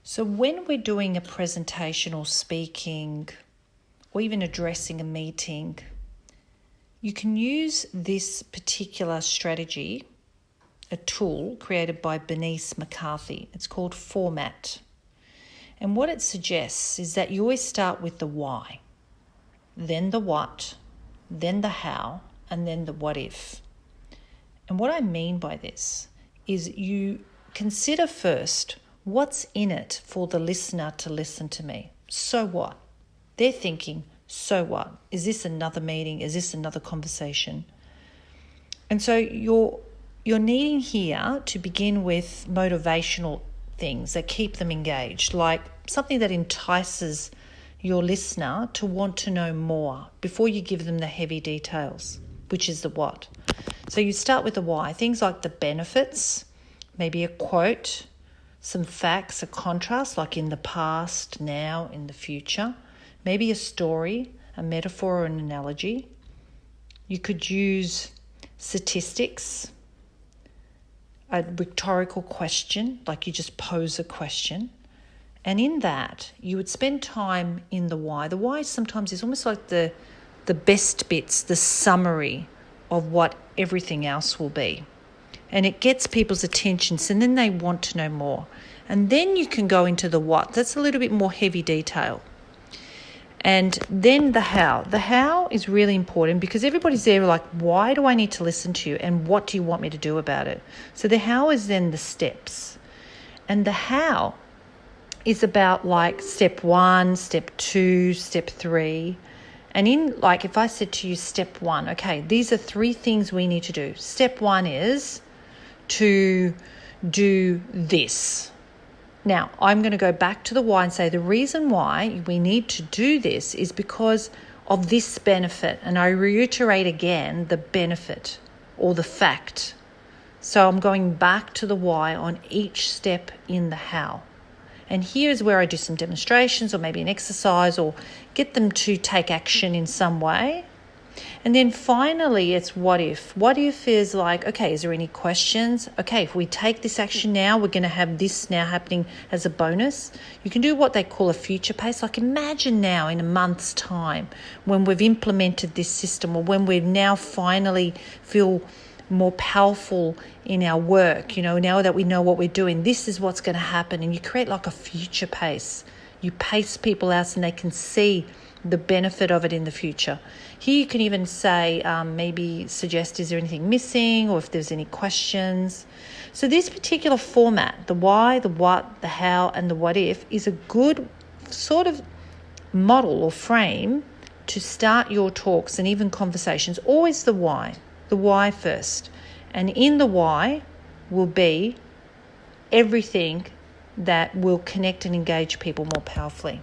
So when we're doing a presentation or speaking or even addressing a meeting, you can use this particular strategy, a tool created by Bernice McCarthy. It's called Format. And what it suggests is that you always start with the why, then the what, then the how, and then the what if. And what I mean by this is you consider first what's in it for the listener to listen to me. So what? They're thinking, so what? Is this another meeting? Is this another conversation? And so you're needing here to begin with motivational things that keep them engaged, like something that entices your listener to want to know more before you give them the heavy details, which is the what. So you start with the why, things like the benefits, maybe a quote, some facts, a contrast like in the past, now, in the future, maybe a story, a metaphor or an analogy. You could use statistics, a rhetorical question, like you just pose a question. And in that, you would spend time in the why. The why sometimes is almost like the best bits, the summary of what everything else will be. And it gets people's attention, so then they want to know more. And then you can go into the what. That's a little bit more heavy detail. And then the how. The how is really important because everybody's there like, why do I need to listen to you? And what do you want me to do about it? So the how is then the steps. And the how is about like step 1, step 2, step 3. And in like if I said to you step 1, okay, these are 3 things we need to do. Step 1 is to do this. Now, I'm going to go back to the why and say the reason why we need to do this is because of this benefit. And I reiterate again the benefit or the fact. So I'm going back to the why on each step in the how. And here's where I do some demonstrations or maybe an exercise or get them to take action in some way. And then finally, it's what if. What if is like, okay, is there any questions? Okay, if we take this action now, we're going to have this now happening as a bonus. You can do what they call a future pace. Like imagine now in a month's time when we've implemented this system or when we now finally feel more powerful in our work, now that we know what we're doing, this is what's going to happen. And you create like a future pace. You pace people out and they can see the benefit of it in the future. Here you can even say, maybe suggest, is there anything missing or if there's any questions. So this particular format, the why, the what, the how, and the what if is a good sort of model or frame to start your talks and even conversations. Always the why first. And in the why will be everything that will connect and engage people more powerfully.